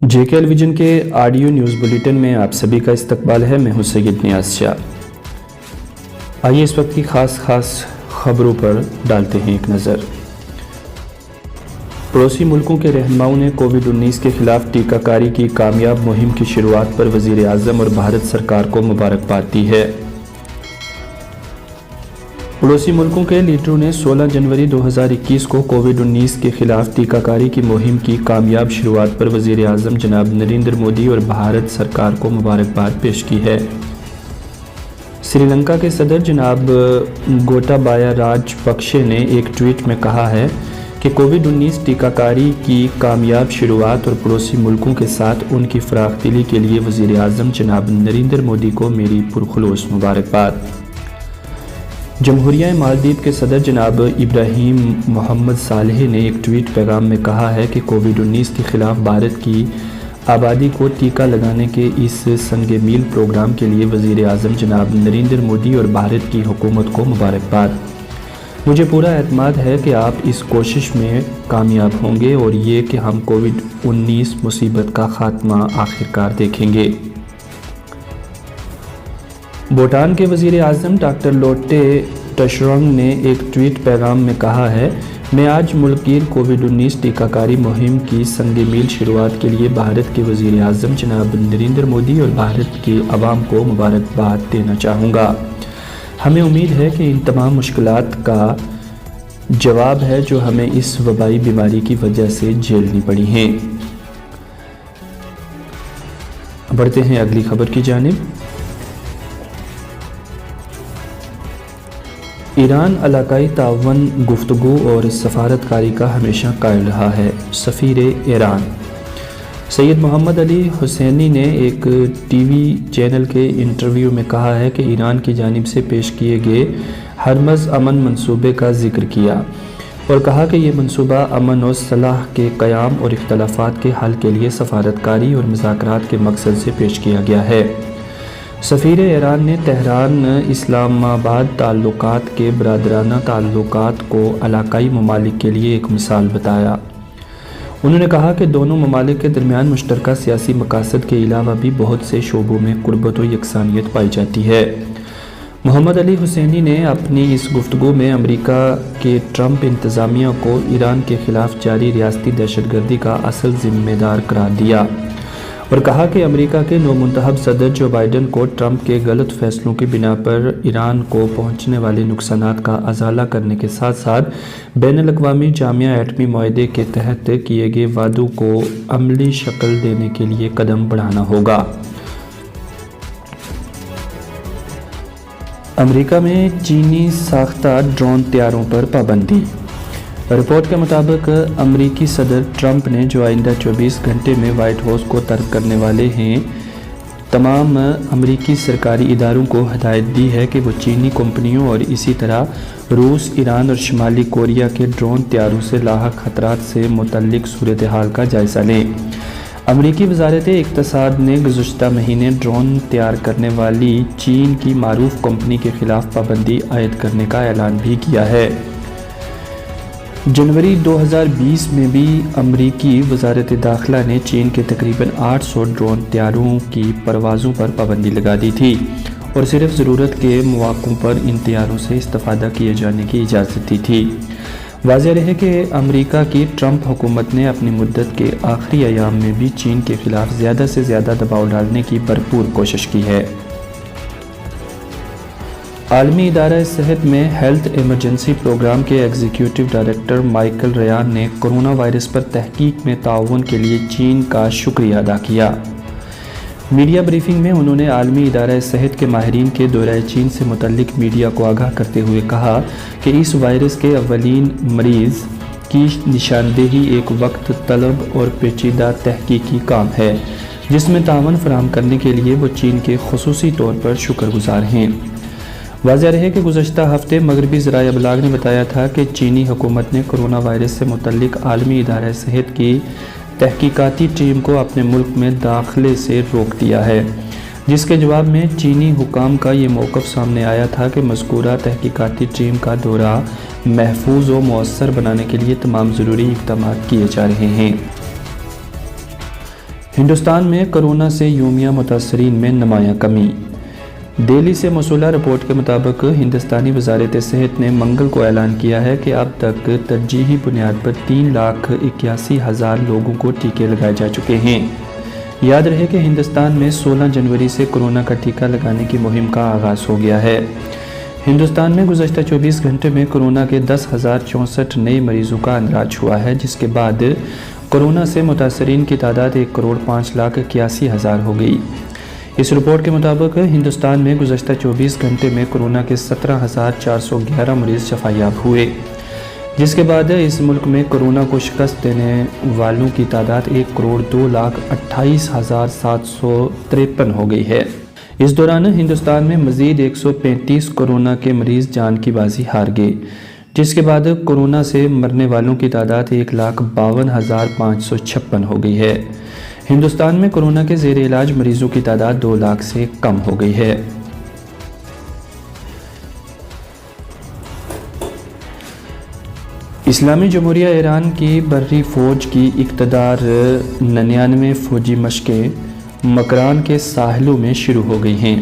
JKL vision के audio news bulletin में आप सभी का इस्तकबाल है। मैं हूं सैयद नियाज़ शाह। आइए इस वक्त की खास खबरों पर डालते हैं एक नज़र। पड़ोसी मुल्कों के रहनुमाओं ने कोविड-19 के खिलाफ टीकाकारी की कामयाब मुहिम की शुरुआत पर वज़ीर आज़म और भारत सरकार को मुबारकबाद दी है। पड़ोसी मुल्कों के लीडरों ने 16 जनवरी 2021 को कोविड-19 के खिलाफ टीकाकारी की मुहिम की कामयाब शुरुआत पर वज़ीर आज़म जनाब नरेंद्र मोदी और भारत सरकार को मुबारकबाद पेश की है। श्रीलंका के सदर जनाब गोटाबाया राजपक्षे ने एक ट्वीट में कहा है कि कोविड-19 टीकाकारी की कामयाब शुरुआत और पड़ोसी मुल्कों के साथ उनकी फराखदिली के लिए वज़ीर आज़म जनाब नरेंद्र मोदी को मेरी पुरखुलूस मुबारकबाद। जमहूरिया मालदीव के सदर जनाब इब्राहिम मोहम्मद सालेह ने एक ट्वीट पैगाम में कहा है कि कोविड-19 के खिलाफ भारत की आबादी को टीका लगाने के इस संगे मील प्रोग्राम के लिए वज़ीर आज़म जनाब नरेंद्र मोदी और भारत की हुकूमत को मुबारकबाद। मुझे पूरा एतमाद है कि आप इस कोशिश में कामयाब होंगे और ये कि हम कोविड-19 मुसीबत का खात्मा आखिरकार देखेंगे। भूटान के वज़ीर आज़म डॉक्टर लोटे टशरंग ने एक ट्वीट पैगाम में कहा है, मैं आज मुल्कीर कोविड-19 टीकाकारी मुहिम की संग मील शुरुआत के लिए भारत के वज़ीर आज़म जनाब नरेंद्र मोदी और भारत के अवाम को मुबारकबाद देना चाहूँगा। हमें उम्मीद है कि इन तमाम मुश्किलात का जवाब है जो हमें इस वबाई बीमारी की वजह से झेलनी पड़ी हैं। बढ़ते हैं अगली खबर की जानिब। ईरान इलाकाई ताउन गुफ्तगू और सफारतकारी का हमेशा कायल रहा है। सफ़ीर ईरान सैयद मोहम्मद अली हुसैनी ने एक टीवी चैनल के इंटरव्यू में कहा है कि ईरान की जानिब से पेश किए गए हरमज़ अमन मंसूबे का जिक्र किया और कहा कि यह मंसूबा अमन और सलाह के क़याम और इख्तलाफात के हल के लिए सफारतकारी और मुज़ाकरात के मकसद से पेश किया गया है। सफ़ीर ईरान ने तेहरान इस्लामाबाद ताल्लुकात के बरादराना ताल्लुकात को इलाकाई ममालिक के लिए एक मिसाल बताया। उन्होंने कहा कि दोनों ममालिक के दरमियान मुश्तरका सियासी मकासद के अलावा भी बहुत से शोबों में कुर्बत और यकसानियत पाई जाती है। मोहम्मद अली हुसैनी ने अपनी इस गुफ्तगू में अमेरिका के ट्रंप इंतज़ामिया को ईरान के ख़िलाफ़ जारी रियासती दहशतगर्दी का असल ज़िम्मेदार करार दिया और कहा कि अमेरिका के नौमुंतखब सदर जो बाइडन को ट्रंप के गलत फैसलों की बिना पर ईरान को पहुंचने वाले नुकसानात का अजाला करने के साथ साथ बैनुल-अक़वामी जामिया एटमी मुआहदे के तहत किए गए वादों को अमली शक्ल देने के लिए कदम बढ़ाना होगा। अमेरिका में चीनी साख्ता ड्रोन तैयारों पर पाबंदी। रिपोर्ट के मुताबिक अमरीकी सदर ट्रंप ने जो आइंदा 24 घंटे में वाइट हाउस को तर्क करने वाले हैं तमाम अमरीकी सरकारी इदारों को हदायत दी है कि वो चीनी कंपनियों और इसी तरह रूस, ईरान और शुमाली कोरिया के ड्रोन तैयारों से लाहक खतरात से मुतल्लिक सूरत हाल का जायज़ा लें। अमरीकी वज़ारत इक़्तिसाद ने गुज़श्ता महीने ड्रोन तैयार करने वाली चीन की मारूफ कंपनी के ख़िलाफ़ पाबंदी आयद करने का ऐलान भी किया है। जनवरी 2020 में भी अमरीकी वज़ारत दाखिला ने चीन के तकरीबन 800 ड्रोन तैयारों की परवाज़ों पर पाबंदी लगा दी थी और सिर्फ ज़रूरत के मौक़ों पर इन तैयारों से इस्तेफ़ादा किए जाने की इजाज़त दी थी। वाज़ेह रहे कि अमरीका की ट्रंप हुकूमत ने अपनी मुद्दत के आखिरी अयाम में भी चीन के ख़िलाफ़ ज़्यादा से ज़्यादा दबाव डालने की भरपूर कोशिश की है। आलमी इदारा सेहत में हेल्थ इमरजेंसी प्रोग्राम के एग्जीक्यूटिव डायरेक्टर माइकल रयान ने कोरोना वायरस पर तहकीक में ताउन के लिए चीन का शुक्रिया अदा किया। मीडिया ब्रीफिंग में उन्होंने आलमी इदारा सेहत के माहिरीन के दौरे चीन से मुतल्लिक मीडिया को आगाह करते हुए कहा कि इस वायरस के अवलीन मरीज़ की निशानदेही एक वक्त तलब और पेचीदा तहकीकी काम है जिसमें ताउन फराहम करने के लिए वो चीन के खुसूसी तौर पर शुक्रगुजार हैं। वाज़ेह रहे कि गुज़श्ता हफ्ते मगरबी ज़राए अबलाग ने बताया था कि चीनी हुकूमत ने कोरोना वायरस से मुतल्लिक आलमी इदारा सेहत की तहकीकाती टीम को अपने मुल्क में दाखिले से रोक दिया है, जिसके जवाब में चीनी हुकाम का ये मौक़िफ़ सामने आया था कि मज़कूरा तहकीकाती टीम का दौरा महफूज व मौसर बनाने के लिए तमाम ज़रूरी इक़दाम किए जा रहे हैं। ہندوستان میں کورونا سے یومیہ متاثرین میں نمایاں کمی۔ دہلی سے موصولہ رپورٹ کے مطابق ہندوستانی وزارت صحت نے منگل کو اعلان کیا ہے کہ اب تک ترجیحی بنیاد پر 3,81,000 لوگوں کو ٹیکے لگائے جا چکے ہیں۔ یاد رہے کہ ہندوستان میں 16 جنوری سے کورونا کا ٹیکہ لگانے کی مہم کا آغاز ہو گیا ہے۔ ہندوستان میں گزشتہ 24 گھنٹے میں کورونا کے 10,064 نئے مریضوں کا اندراج ہوا ہے، جس کے بعد کورونا سے متاثرین کی تعداد 1,05,81,000 ہو گئی۔ اس رپورٹ کے مطابق ہندوستان میں گزشتہ 24 گھنٹے میں کورونا کے 17,411 مریض شفا یاب ہوئے، جس کے بعد اس ملک میں کورونا کو شکست دینے والوں کی تعداد 1,02,28,753 ہو گئی ہے۔ اس دوران ہندوستان میں مزید 135 کورونا کے مریض جان کی بازی ہار گئے، جس کے بعد کورونا سے مرنے والوں کی تعداد 1,52,556 ہو گئی ہے۔ ہندوستان میں کورونا کے زیر علاج مریضوں کی تعداد 2 لاکھ سے کم ہو گئی ہے۔ اسلامی جمہوریہ ایران کی بحری فوج کی اقتدار 99 فوجی مشقیں مکران کے ساحلوں میں شروع ہو گئی ہیں۔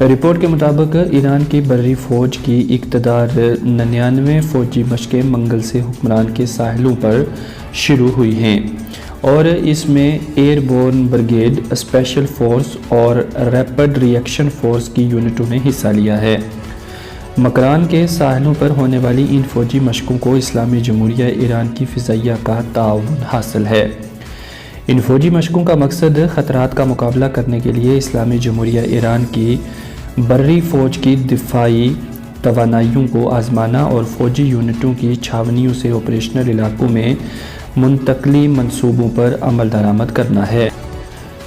رپورٹ کے مطابق ایران کی بحری فوج کی اقتدار 99 فوجی مشقیں منگل سے حکمران کے ساحلوں پر شروع ہوئی ہیں اور اس میں airborne brigade, special force اور ریپڈ ری ایکشن فورس کی یونٹوں نے حصہ لیا ہے۔ مکران کے ساحلوں پر ہونے والی ان فوجی مشقوں کو اسلامی جمہوریہ ایران کی فضائیہ کا تعاون حاصل ہے۔ ان فوجی مشقوں کا مقصد خطرات کا مقابلہ کرنے کے لیے اسلامی جمہوریہ ایران کی بحری فوج کی دفاعی توانائیوں کو آزمانا اور فوجی یونٹوں کی چھاونیوں سے آپریشنل علاقوں میں منتقلی منصوبوں پر عمل درآمد کرنا ہے۔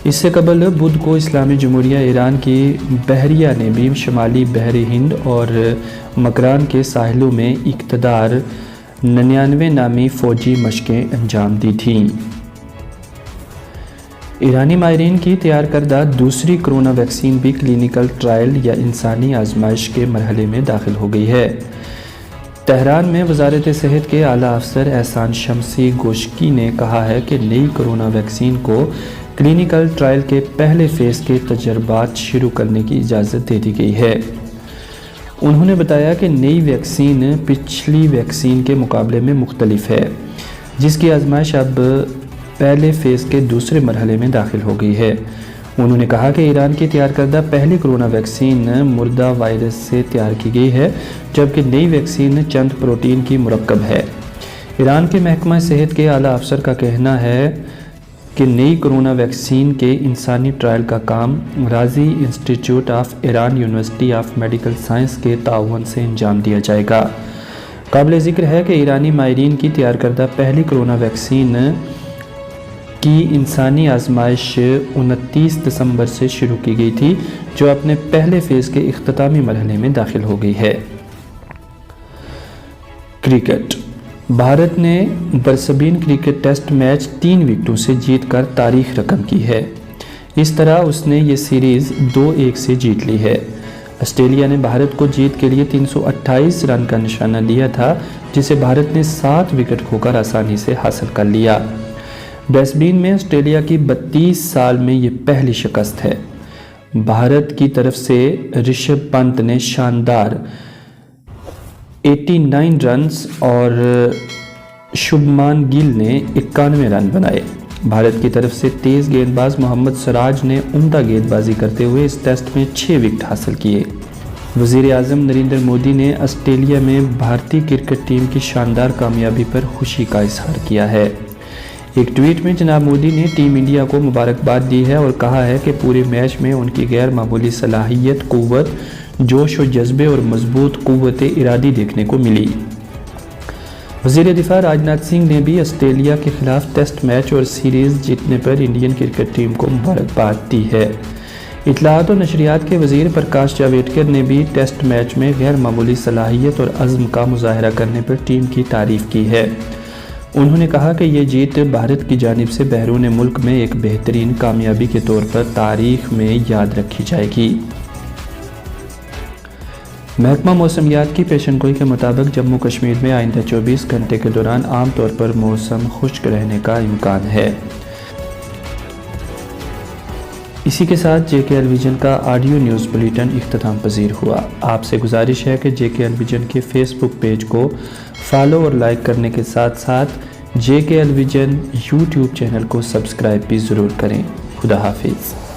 اس سے قبل بدھ کو اسلامی جمہوریہ ایران کی بحریہ نے بھی شمالی بحر ہند اور مکران کے ساحلوں میں اقتدار 99 نامی فوجی مشقیں انجام دی تھیں۔ ایرانی ماہرین کی تیار کردہ دوسری کورونا ویکسین بھی کلینیکل ٹرائل یا انسانی آزمائش کے مرحلے میں داخل ہو گئی ہے۔ تہران میں وزارت صحت کے اعلیٰ افسر احسان شمسی گوشکی نے کہا ہے کہ نئی کورونا ویکسین کو کلینیکل ٹرائل کے پہلے فیز کے تجربات شروع کرنے کی اجازت دے دی گئی ہے۔ انہوں نے بتایا کہ نئی ویکسین پچھلی ویکسین کے مقابلے میں مختلف ہے، جس کی آزمائش اب پہلے فیز کے دوسرے مرحلے میں داخل ہو گئی ہے۔ انہوں نے کہا کہ ایران کی تیار کردہ پہلی کورونا ویکسین مردہ وائرس سے تیار کی گئی ہے، جبکہ نئی ویکسین چند پروٹین کی مرکب ہے۔ ایران کے محکمہ صحت کے اعلیٰ افسر کا کہنا ہے کہ نئی کورونا ویکسین کے انسانی ٹرائل کا کام رازی انسٹی ٹیوٹ of Iran university of medical science کے تعاون سے انجام دیا جائے گا۔ قابل ذکر ہے کہ ایرانی ماہرین کی تیار کردہ پہلی کورونا ویکسین کی انسانی آزمائش 29 دسمبر سے شروع کی گئی تھی، جو اپنے پہلے فیز کے اختتامی مرحلے میں داخل ہو گئی ہے۔ کرکٹ۔ بھارت نے برسبین کرکٹ ٹیسٹ میچ 3 وکٹوں سے جیت کر تاریخ رقم کی ہے۔ اس طرح اس نے یہ سیریز 2-1 سے جیت لی ہے۔ آسٹریلیا نے بھارت کو جیت کے لیے 328 رن کا نشانہ لیا تھا، جسے بھارت نے 7 وکٹ کھو کر آسانی سے حاصل کر لیا۔ برسبین میں آسٹریلیا کی 32 سال میں یہ پہلی شکست ہے۔ بھارت کی طرف سے رشبھ پنت نے شاندار 89 رنز اور شبھمان گل نے 91 رن بنائے۔ بھارت کی طرف سے تیز گیند باز محمد سراج نے عمدہ گیند بازی کرتے ہوئے اس ٹیسٹ میں 6 وکٹ حاصل کیے۔ وزیر اعظم نریندر مودی نے آسٹریلیا میں بھارتی کرکٹ ٹیم کی شاندار کامیابی پر خوشی کا اظہار کیا ہے۔ ایک ٹویٹ میں جناب مودی نے ٹیم انڈیا کو مبارکباد دی ہے اور کہا ہے کہ پورے میچ میں ان کی غیر معمولی صلاحیت، قوت، جوش و جذبے اور مضبوط قوت ارادی دیکھنے کو ملی۔ وزیر دفاع راجناتھ سنگھ نے بھی آسٹریلیا کے خلاف ٹیسٹ میچ اور سیریز جیتنے پر انڈین کرکٹ ٹیم کو مبارکباد دی ہے۔ اطلاعات و نشریات کے وزیر پرکاش جاوڈیکر نے بھی ٹیسٹ میچ میں غیر معمولی صلاحیت اور عزم کا مظاہرہ کرنے پر ٹیم کی تعریف کی ہے۔ انہوں نے کہا کہ یہ جیت بھارت کی جانب سے بیرون ملک میں ایک بہترین کامیابی کے طور پر تاریخ میں یاد رکھی جائے گی۔ محکمہ موسمیات کی پیشن گوئی کے مطابق جموں کشمیر میں آئندہ 24 گھنٹے کے دوران عام طور پر موسم خشک رہنے کا امکان ہے۔ اسی کے ساتھ جے کے ایل ویژن کا آڈیو نیوز بلیٹن اختتام پذیر ہوا۔ آپ سے گزارش ہے کہ جے کے ایل ویژن کے فیس بک پیج کو فالو اور لائک کرنے کے ساتھ ساتھ جے کے ایل ویژن یوٹیوب چینل کو سبسکرائب بھی ضرور کریں۔ خدا حافظ۔